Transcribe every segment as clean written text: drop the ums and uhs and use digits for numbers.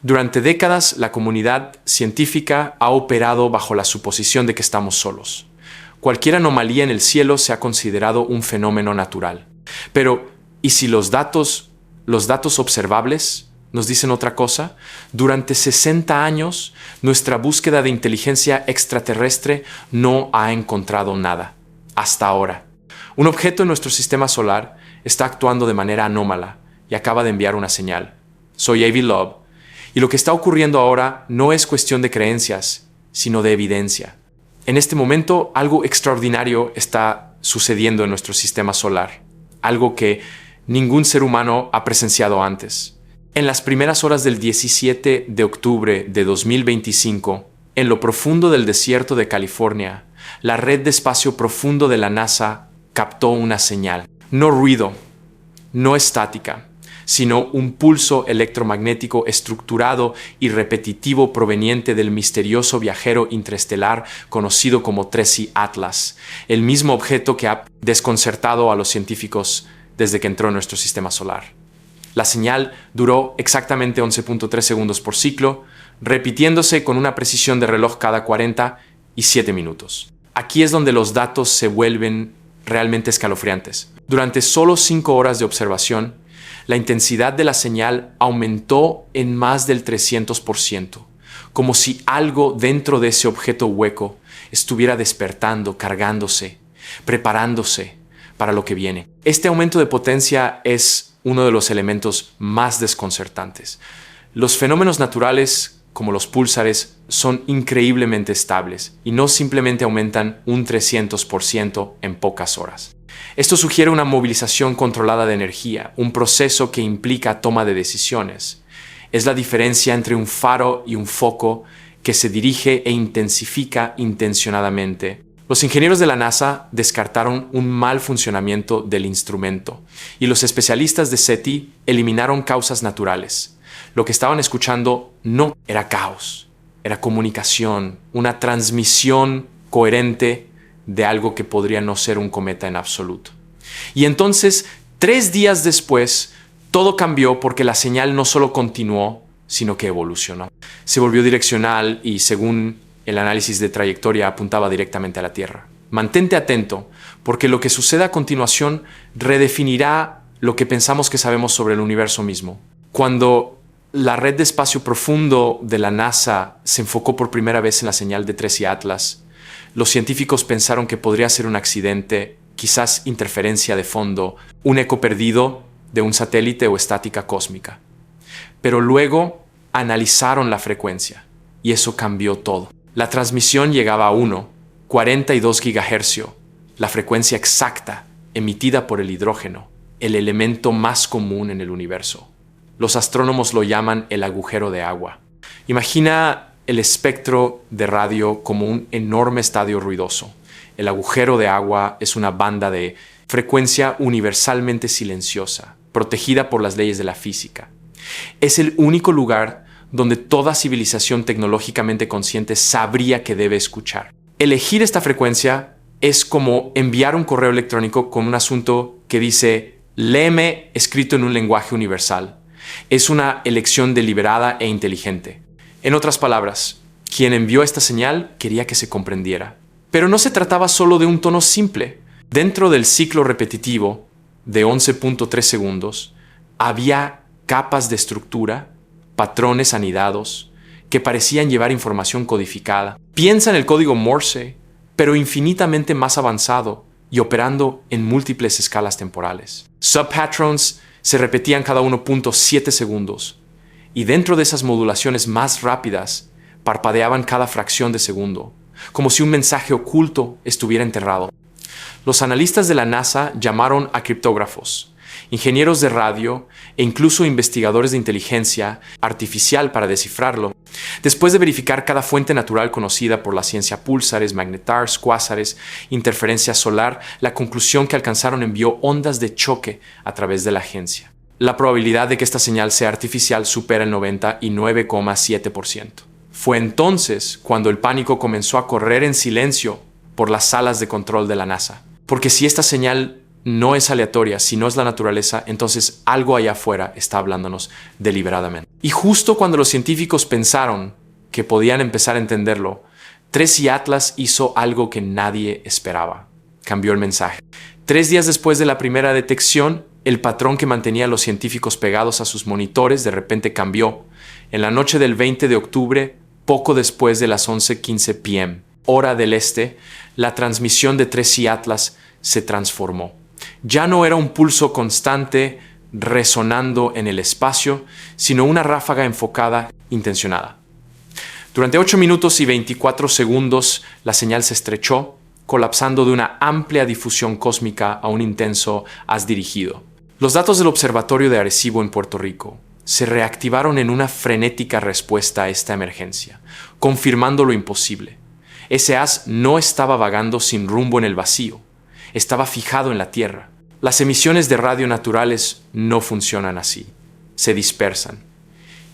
Durante décadas, la comunidad científica ha operado bajo la suposición de que estamos solos. Cualquier anomalía en el cielo se ha considerado un fenómeno natural. Pero, ¿y si los datos observables nos dicen otra cosa? Durante 60 años, nuestra búsqueda de inteligencia extraterrestre no ha encontrado nada. Hasta ahora. Un objeto en nuestro sistema solar está actuando de manera anómala y acaba de enviar una señal. Soy Avi Loeb, y lo que está ocurriendo ahora no es cuestión de creencias, sino de evidencia. En este momento, algo extraordinario está sucediendo en nuestro sistema solar, algo que ningún ser humano ha presenciado antes. En las primeras horas del 17 de octubre de 2025, en lo profundo del desierto de California, la red de espacio profundo de la NASA captó una señal. No ruido, no estática, sino un pulso electromagnético estructurado y repetitivo proveniente del misterioso viajero interestelar conocido como Tracy Atlas, el mismo objeto que ha desconcertado a los científicos desde que entró en nuestro sistema solar. La señal duró exactamente 11.3 segundos por ciclo, repitiéndose con una precisión de reloj cada 47 minutos. Aquí es donde los datos se vuelven realmente escalofriantes. Durante solo 5 horas de observación, la intensidad de la señal aumentó en más del 300%, como si algo dentro de ese objeto hueco estuviera despertando, cargándose, preparándose para lo que viene. Este aumento de potencia es uno de los elementos más desconcertantes. Los fenómenos naturales, como los púlsares, son increíblemente estables y no simplemente aumentan un 300% en pocas horas. Esto sugiere una movilización controlada de energía, un proceso que implica toma de decisiones. Es la diferencia entre un faro y un foco que se dirige e intensifica intencionadamente. Los ingenieros de la NASA descartaron un mal funcionamiento del instrumento y los especialistas de SETI eliminaron causas naturales. Lo que estaban escuchando no era caos, era comunicación, una transmisión coherente de algo que podría no ser un cometa en absoluto. Y entonces, 3 días después, todo cambió porque la señal no solo continuó, sino que evolucionó. Se volvió direccional y, según el análisis de trayectoria, apuntaba directamente a la Tierra. Mantente atento, porque lo que suceda a continuación redefinirá lo que pensamos que sabemos sobre el universo mismo. Cuando la red de espacio profundo de la NASA se enfocó por primera vez en la señal de Tracy Atlas, los científicos pensaron que podría ser un accidente, quizás interferencia de fondo, un eco perdido de un satélite o estática cósmica. Pero luego analizaron la frecuencia y eso cambió todo. La transmisión llegaba a 42 GHz, la frecuencia exacta emitida por el hidrógeno, el elemento más común en el universo. Los astrónomos lo llaman el agujero de agua. Imagina el espectro de radio como un enorme estadio ruidoso. El agujero de agua es una banda de frecuencia universalmente silenciosa, protegida por las leyes de la física. Es el único lugar donde toda civilización tecnológicamente consciente sabría que debe escuchar. Elegir esta frecuencia es como enviar un correo electrónico con un asunto que dice «léeme» escrito en un lenguaje universal. Es una elección deliberada e inteligente. En otras palabras, quien envió esta señal quería que se comprendiera. Pero no se trataba solo de un tono simple. Dentro del ciclo repetitivo de 11.3 segundos, había capas de estructura, patrones anidados, que parecían llevar información codificada. Piensa en el código Morse, pero infinitamente más avanzado y operando en múltiples escalas temporales. Subpatrons se repetían cada 1.7 segundos. Y dentro de esas modulaciones más rápidas, parpadeaban cada fracción de segundo, como si un mensaje oculto estuviera enterrado. Los analistas de la NASA llamaron a criptógrafos, ingenieros de radio e incluso investigadores de inteligencia artificial para descifrarlo. Después de verificar cada fuente natural conocida por la ciencia, púlsares, magnetars, cuásares, interferencia solar, la conclusión que alcanzaron envió ondas de choque a través de la agencia. La probabilidad de que esta señal sea artificial supera el 99,7%. Fue entonces cuando el pánico comenzó a correr en silencio por las salas de control de la NASA. Porque si esta señal no es aleatoria, si no es la naturaleza, entonces algo allá afuera está hablándonos deliberadamente. Y justo cuando los científicos pensaron que podían empezar a entenderlo, Tracy Atlas hizo algo que nadie esperaba. Cambió el mensaje. 3 días después de la primera detección, el patrón que mantenía a los científicos pegados a sus monitores de repente cambió. En la noche del 20 de octubre, poco después de las 11:15 p.m., hora del este, la transmisión de Tracy Atlas se transformó. Ya no era un pulso constante resonando en el espacio, sino una ráfaga enfocada, intencionada. Durante 8 minutos y 24 segundos, la señal se estrechó, colapsando de una amplia difusión cósmica a un intenso haz dirigido. Los datos del Observatorio de Arecibo en Puerto Rico se reactivaron en una frenética respuesta a esta emergencia, confirmando lo imposible. Ese haz no estaba vagando sin rumbo en el vacío, estaba fijado en la Tierra. Las emisiones de radio naturales no funcionan así, se dispersan.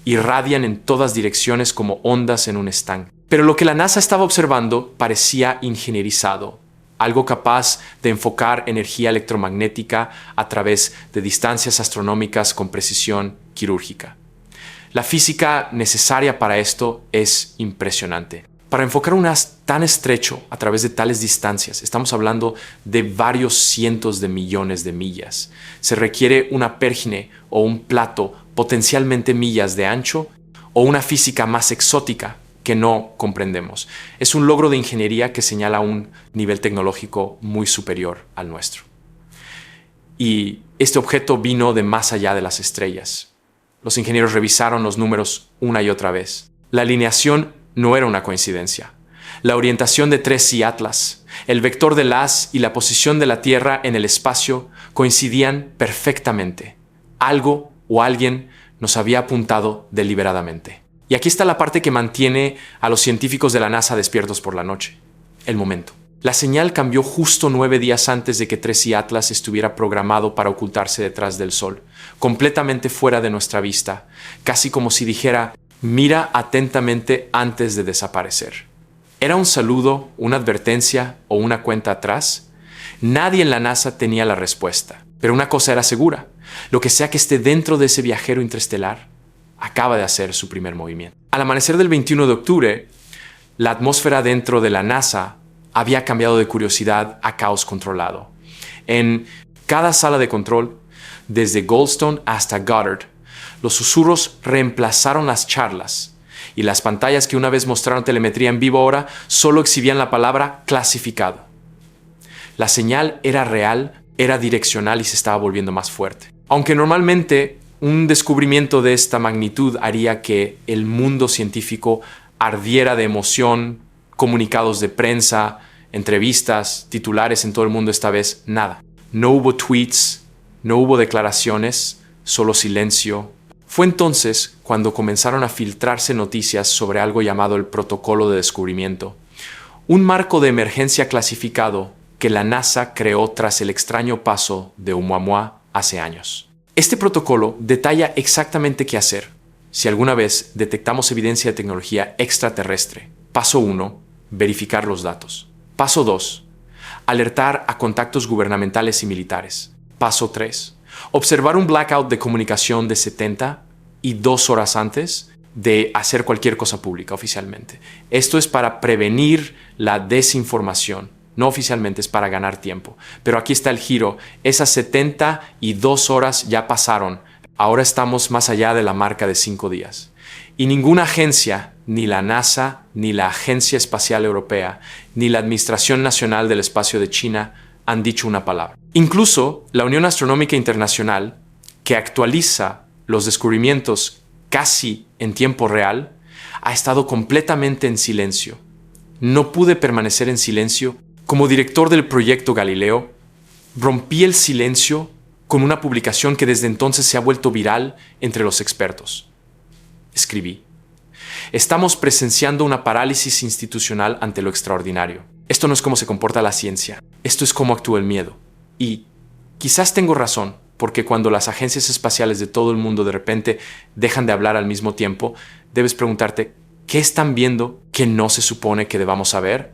Irradian en todas direcciones como ondas en un estanque. Pero lo que la NASA estaba observando parecía ingenierizado, algo capaz de enfocar energía electromagnética a través de distancias astronómicas con precisión quirúrgica. La física necesaria para esto es impresionante. Para enfocar un haz tan estrecho a través de tales distancias, estamos hablando de varios cientos de millones de millas. Se requiere una pérgine o un plato potencialmente millas de ancho o una física más exótica que no comprendemos. Es un logro de ingeniería que señala un nivel tecnológico muy superior al nuestro. Y este objeto vino de más allá de las estrellas. Los ingenieros revisaron los números una y otra vez. La alineación no era una coincidencia. La orientación de Tracy Atlas, el vector del haz y la posición de la Tierra en el espacio coincidían perfectamente. Algo o alguien nos había apuntado deliberadamente. Y aquí está la parte que mantiene a los científicos de la NASA despiertos por la noche. El momento. La señal cambió justo 9 días antes de que Tracy Atlas estuviera programado para ocultarse detrás del Sol, completamente fuera de nuestra vista, casi como si dijera: mira atentamente antes de desaparecer. ¿Era un saludo, una advertencia o una cuenta atrás? Nadie en la NASA tenía la respuesta, pero una cosa era segura: lo que sea que esté dentro de ese viajero interestelar acaba de hacer su primer movimiento. Al amanecer del 21 de octubre, la atmósfera dentro de la NASA había cambiado de curiosidad a caos controlado. En cada sala de control, desde Goldstone hasta Goddard, los susurros reemplazaron las charlas, y las pantallas que una vez mostraron telemetría en vivo ahora solo exhibían la palabra clasificado. La señal era real, era direccional y se estaba volviendo más fuerte. Aunque normalmente un descubrimiento de esta magnitud haría que el mundo científico ardiera de emoción, comunicados de prensa, entrevistas, titulares en todo el mundo, esta vez nada. No hubo tweets, no hubo declaraciones, solo silencio. Fue entonces cuando comenzaron a filtrarse noticias sobre algo llamado el Protocolo de Descubrimiento, un marco de emergencia clasificado que la NASA creó tras el extraño paso de Oumuamua hace años. Este protocolo detalla exactamente qué hacer si alguna vez detectamos evidencia de tecnología extraterrestre. Paso 1. Verificar los datos. Paso 2. Alertar a contactos gubernamentales y militares. Paso 3. Observar un blackout de comunicación de 72 horas antes de hacer cualquier cosa pública oficialmente. Esto es para prevenir la desinformación. No oficialmente, es para ganar tiempo. Pero aquí está el giro. Esas 72 horas ya pasaron. Ahora estamos más allá de la marca de 5 días. Y ninguna agencia, ni la NASA, ni la Agencia Espacial Europea, ni la Administración Nacional del Espacio de China han dicho una palabra. Incluso la Unión Astronómica Internacional, que actualiza los descubrimientos casi en tiempo real, ha estado completamente en silencio. No pude permanecer en silencio. Como director del proyecto Galileo, rompí el silencio con una publicación que desde entonces se ha vuelto viral entre los expertos. Escribí: estamos presenciando una parálisis institucional ante lo extraordinario. Esto no es cómo se comporta la ciencia, esto es cómo actúa el miedo. Y quizás tengo razón, porque cuando las agencias espaciales de todo el mundo de repente dejan de hablar al mismo tiempo, debes preguntarte: ¿qué están viendo que no se supone que debamos saber?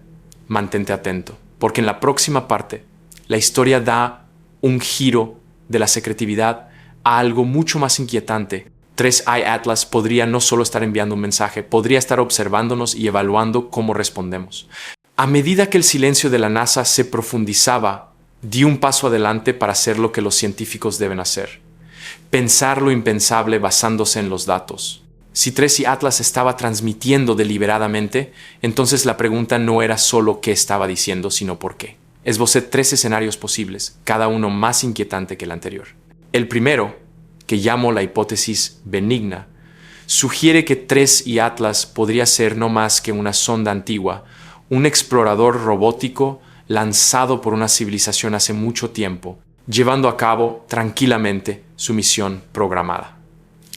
Mantente atento, porque en la próxima parte, la historia da un giro de la secretividad a algo mucho más inquietante. 3i Atlas podría no solo estar enviando un mensaje, podría estar observándonos y evaluando cómo respondemos. A medida que el silencio de la NASA se profundizaba, di un paso adelante para hacer lo que los científicos deben hacer: pensar lo impensable basándose en los datos. Si 3i Atlas estaba transmitiendo deliberadamente, entonces la pregunta no era solo qué estaba diciendo, sino por qué. Esbocé 3 escenarios posibles, cada uno más inquietante que el anterior. El primero, que llamo la hipótesis benigna, sugiere que 3i Atlas podría ser no más que una sonda antigua, un explorador robótico lanzado por una civilización hace mucho tiempo, llevando a cabo tranquilamente su misión programada.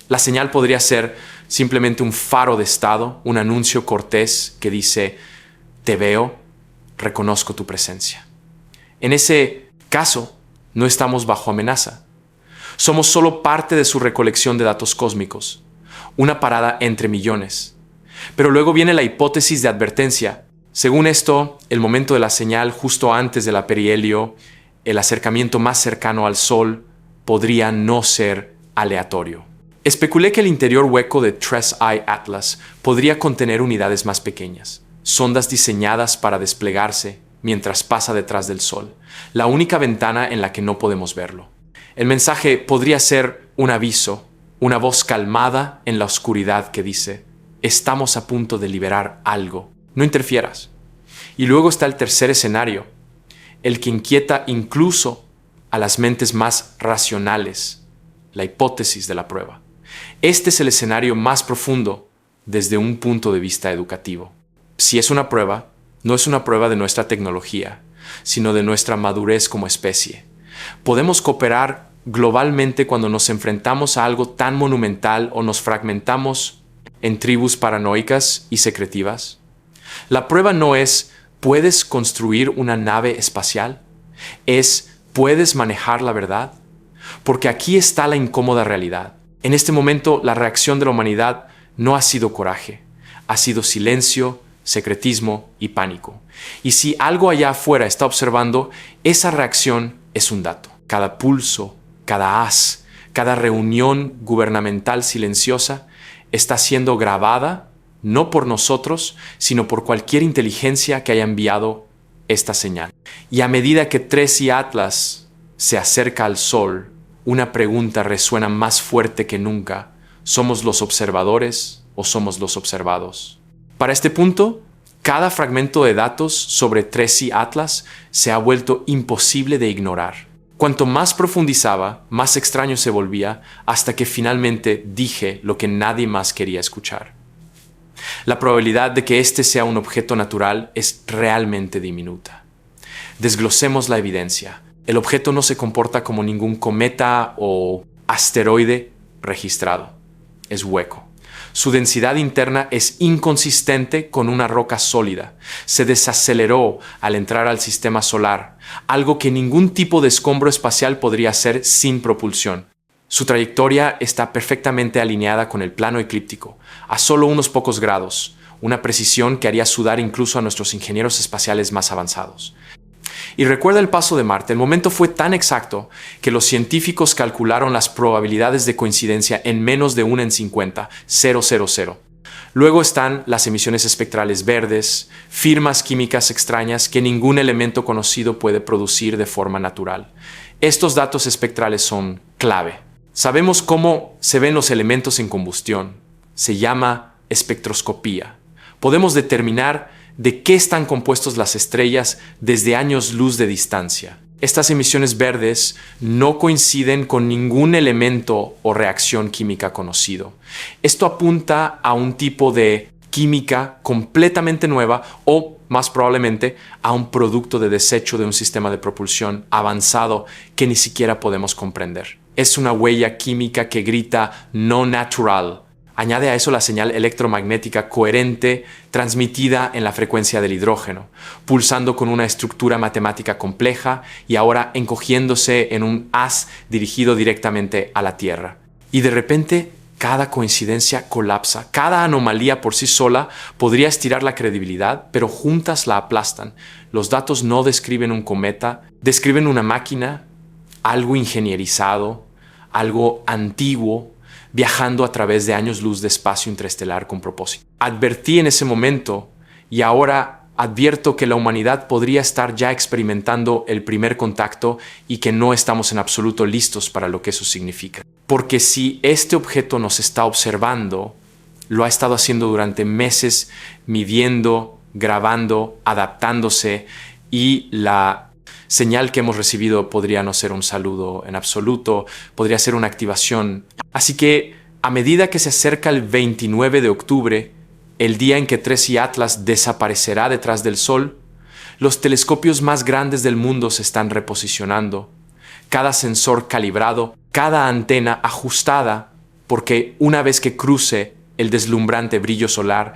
La señal podría ser simplemente un faro de estado, un anuncio cortés que dice: te veo, reconozco tu presencia. En ese caso, no estamos bajo amenaza. Somos solo parte de su recolección de datos cósmicos, una parada entre millones. Pero luego viene la hipótesis de advertencia. Según esto, el momento de la señal justo antes del perihelio, el acercamiento más cercano al Sol, podría no ser aleatorio. Especulé que el interior hueco de 3i Atlas podría contener unidades más pequeñas, sondas diseñadas para desplegarse mientras pasa detrás del Sol, la única ventana en la que no podemos verlo. El mensaje podría ser un aviso, una voz calmada en la oscuridad que dice: estamos a punto de liberar algo, no interfieras. Y luego está el tercer escenario, el que inquieta incluso a las mentes más racionales, la hipótesis de la prueba. Este es el escenario más profundo desde un punto de vista educativo. Si es una prueba, no es una prueba de nuestra tecnología, sino de nuestra madurez como especie. Podemos cooperar globalmente cuando nos enfrentamos a algo tan monumental o nos fragmentamos en tribus paranoicas y secretivas. La prueba no es ¿puedes construir una nave espacial? Es ¿puedes manejar la verdad? Porque aquí está la incómoda realidad. En este momento, la reacción de la humanidad no ha sido coraje, ha sido silencio, secretismo y pánico. Y si algo allá afuera está observando, esa reacción es un dato. Cada pulso, cada haz, cada reunión gubernamental silenciosa está siendo grabada no por nosotros, sino por cualquier inteligencia que haya enviado esta señal. Y a medida que 3i Atlas se acerca al Sol, una pregunta resuena más fuerte que nunca: ¿somos los observadores o somos los observados? Para este punto, cada fragmento de datos sobre 3i Atlas se ha vuelto imposible de ignorar. Cuanto más profundizaba, más extraño se volvía, hasta que finalmente dije lo que nadie más quería escuchar. La probabilidad de que este sea un objeto natural es realmente diminuta. Desglosemos la evidencia. El objeto no se comporta como ningún cometa o asteroide registrado. Es hueco. Su densidad interna es inconsistente con una roca sólida. Se desaceleró al entrar al sistema solar, algo que ningún tipo de escombro espacial podría hacer sin propulsión. Su trayectoria está perfectamente alineada con el plano eclíptico, a solo unos pocos grados, una precisión que haría sudar incluso a nuestros ingenieros espaciales más avanzados. Y recuerda el paso de Marte. El momento fue tan exacto que los científicos calcularon las probabilidades de coincidencia en menos de 1 en 50, 0,00. Luego están las emisiones espectrales verdes, firmas químicas extrañas que ningún elemento conocido puede producir de forma natural. Estos datos espectrales son clave. Sabemos cómo se ven los elementos en combustión. Se llama espectroscopía. Podemos determinar de qué están compuestos las estrellas desde años luz de distancia. Estas emisiones verdes no coinciden con ningún elemento o reacción química conocido. Esto apunta a un tipo de química completamente nueva o, más probablemente, a un producto de desecho de un sistema de propulsión avanzado que ni siquiera podemos comprender. Es una huella química que grita "no natural". Añade a eso la señal electromagnética coherente transmitida en la frecuencia del hidrógeno, pulsando con una estructura matemática compleja y ahora encogiéndose en un haz dirigido directamente a la Tierra. Y de repente, cada coincidencia colapsa. Cada anomalía por sí sola podría estirar la credibilidad, pero juntas la aplastan. Los datos no describen un cometa, describen una máquina algo ingenierizado, algo antiguo, viajando a través de años luz de espacio interestelar con propósito. Advertí en ese momento y ahora advierto que la humanidad podría estar ya experimentando el primer contacto y que no estamos en absoluto listos para lo que eso significa. Porque si este objeto nos está observando, lo ha estado haciendo durante meses, midiendo, grabando, adaptándose, y la señal que hemos recibido podría no ser un saludo en absoluto, podría ser una activación. Así que a medida que se acerca el 29 de octubre, el día en que TRES y Atlas desaparecerá detrás del Sol, los telescopios más grandes del mundo se están reposicionando, cada sensor calibrado, cada antena ajustada, porque una vez que cruce el deslumbrante brillo solar,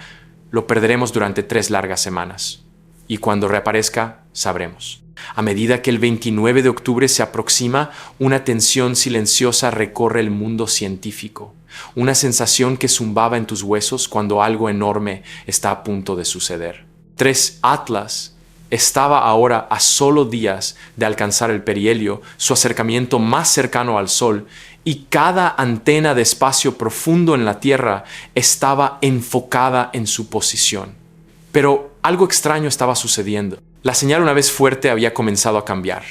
lo perderemos durante 3 largas semanas. Y cuando reaparezca, sabremos. A medida que el 29 de octubre se aproxima, una tensión silenciosa recorre el mundo científico, una sensación que zumbaba en tus huesos cuando algo enorme está a punto de suceder. TRES Atlas estaba ahora a solo días de alcanzar el perihelio, su acercamiento más cercano al Sol, y cada antena de espacio profundo en la Tierra estaba enfocada en su posición. Pero algo extraño estaba sucediendo. La señal, una vez fuerte, había comenzado a cambiar.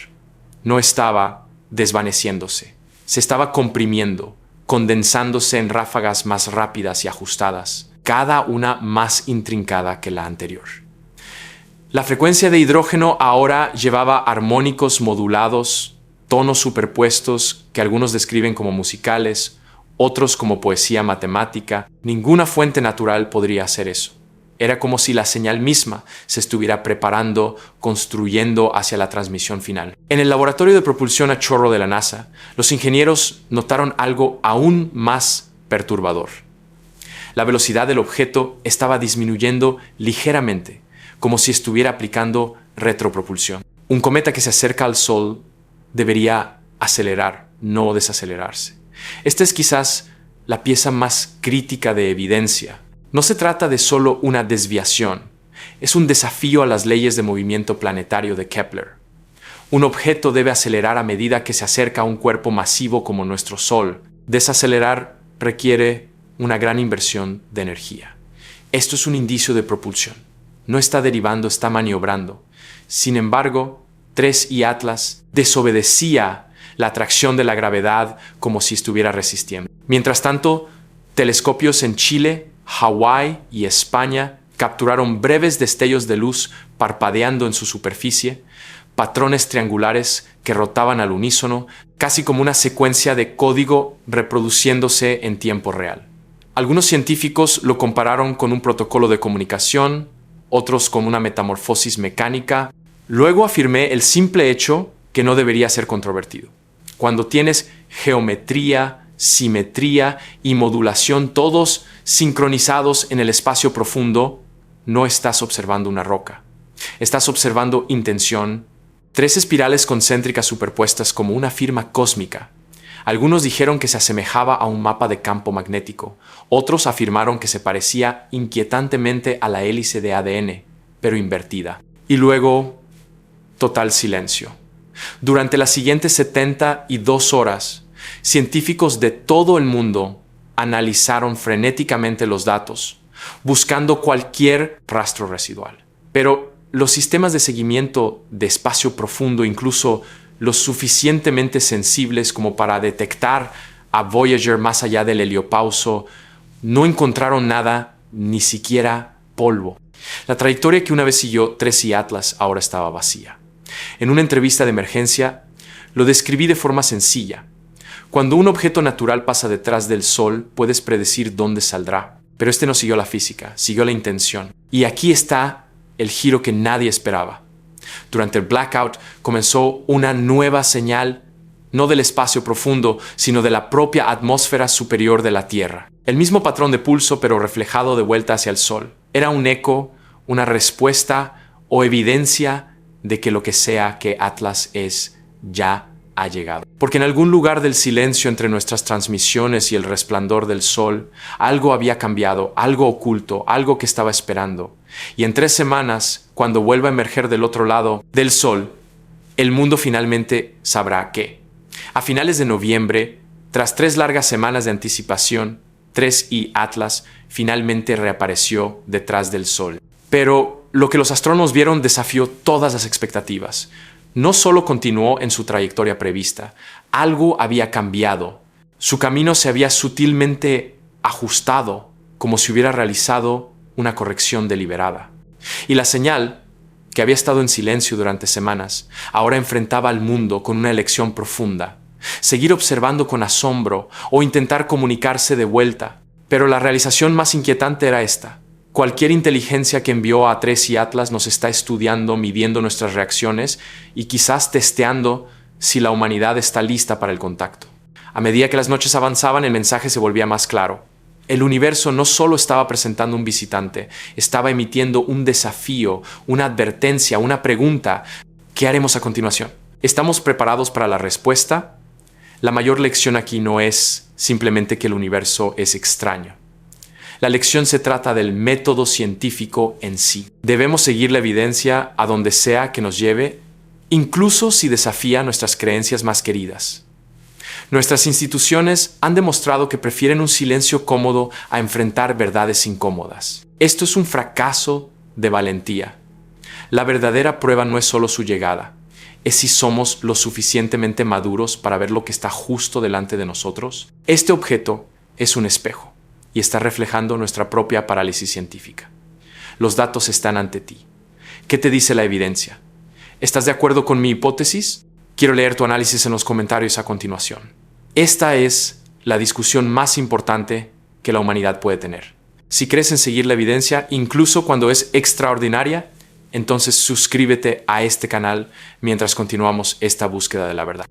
No estaba desvaneciéndose, se estaba comprimiendo, condensándose en ráfagas más rápidas y ajustadas, cada una más intrincada que la anterior. La frecuencia de hidrógeno ahora llevaba armónicos modulados, tonos superpuestos que algunos describen como musicales, otros como poesía matemática. Ninguna fuente natural podría hacer eso. Era como si la señal misma se estuviera preparando, construyendo hacia la transmisión final. En el laboratorio de propulsión a chorro de la NASA, los ingenieros notaron algo aún más perturbador. La velocidad del objeto estaba disminuyendo ligeramente, como si estuviera aplicando retropropulsión. Un cometa que se acerca al Sol debería acelerar, no desacelerarse. Esta es quizás la pieza más crítica de evidencia. No se trata de solo una desviación, es un desafío a las leyes de movimiento planetario de Kepler. Un objeto debe acelerar a medida que se acerca a un cuerpo masivo como nuestro Sol. Desacelerar requiere una gran inversión de energía. Esto es un indicio de propulsión. No está derivando, está maniobrando. Sin embargo, TRES y Atlas desobedecía la atracción de la gravedad como si estuviera resistiendo. Mientras tanto, telescopios en Chile, Hawái y España capturaron breves destellos de luz parpadeando en su superficie, patrones triangulares que rotaban al unísono, casi como una secuencia de código reproduciéndose en tiempo real. Algunos científicos lo compararon con un protocolo de comunicación, otros con una metamorfosis mecánica. Luego afirmé el simple hecho que no debería ser controvertido. Cuando tienes geometría, simetría y modulación todos sincronizados en el espacio profundo, no estás observando una roca. Estás observando intención, 3 espirales concéntricas superpuestas como una firma cósmica. Algunos dijeron que se asemejaba a un mapa de campo magnético. Otros afirmaron que se parecía inquietantemente a la hélice de ADN, pero invertida. Y luego, total silencio. Durante las siguientes 72 horas, científicos de todo el mundo analizaron frenéticamente los datos, buscando cualquier rastro residual. Pero los sistemas de seguimiento de espacio profundo, incluso los suficientemente sensibles como para detectar a Voyager más allá del heliopauso, no encontraron nada, ni siquiera polvo. La trayectoria que una vez siguió TRES y Atlas ahora estaba vacía. En una entrevista de emergencia, lo describí de forma sencilla. Cuando un objeto natural pasa detrás del Sol, puedes predecir dónde saldrá. Pero este no siguió la física, siguió la intención. Y aquí está el giro que nadie esperaba. Durante el blackout comenzó una nueva señal, no del espacio profundo, sino de la propia atmósfera superior de la Tierra. El mismo patrón de pulso, pero reflejado de vuelta hacia el Sol. Era un eco, una respuesta o evidencia de que lo que sea que Atlas es ya ha llegado. Porque en algún lugar del silencio entre nuestras transmisiones y el resplandor del Sol, algo había cambiado, algo oculto, algo que estaba esperando. Y en 3 semanas, cuando vuelva a emerger del otro lado del Sol, el mundo finalmente sabrá qué. A finales de noviembre, tras 3 largas semanas de anticipación, 3I Atlas finalmente reapareció detrás del Sol. Pero lo que los astrónomos vieron desafió todas las expectativas. No solo continuó en su trayectoria prevista, algo había cambiado. Su camino se había sutilmente ajustado, como si hubiera realizado una corrección deliberada. Y la señal, que había estado en silencio durante semanas, ahora enfrentaba al mundo con una elección profunda: seguir observando con asombro o intentar comunicarse de vuelta. Pero la realización más inquietante era esta: cualquier inteligencia que envió a 3I Atlas nos está estudiando, midiendo nuestras reacciones y quizás testeando si la humanidad está lista para el contacto. A medida que las noches avanzaban, el mensaje se volvía más claro. El universo no solo estaba presentando un visitante, estaba emitiendo un desafío, una advertencia, una pregunta. ¿Qué haremos a continuación? ¿Estamos preparados para la respuesta? La mayor lección aquí no es simplemente que el universo es extraño. La lección se trata del método científico en sí. Debemos seguir la evidencia a donde sea que nos lleve, incluso si desafía nuestras creencias más queridas. Nuestras instituciones han demostrado que prefieren un silencio cómodo a enfrentar verdades incómodas. Esto es un fracaso de valentía. La verdadera prueba no es solo su llegada, es si somos lo suficientemente maduros para ver lo que está justo delante de nosotros. Este objeto es un espejo y está reflejando nuestra propia parálisis científica. Los datos están ante ti. ¿Qué te dice la evidencia? ¿Estás de acuerdo con mi hipótesis? Quiero leer tu análisis en los comentarios a continuación. Esta es la discusión más importante que la humanidad puede tener. Si crees en seguir la evidencia, incluso cuando es extraordinaria, entonces suscríbete a este canal mientras continuamos esta búsqueda de la verdad.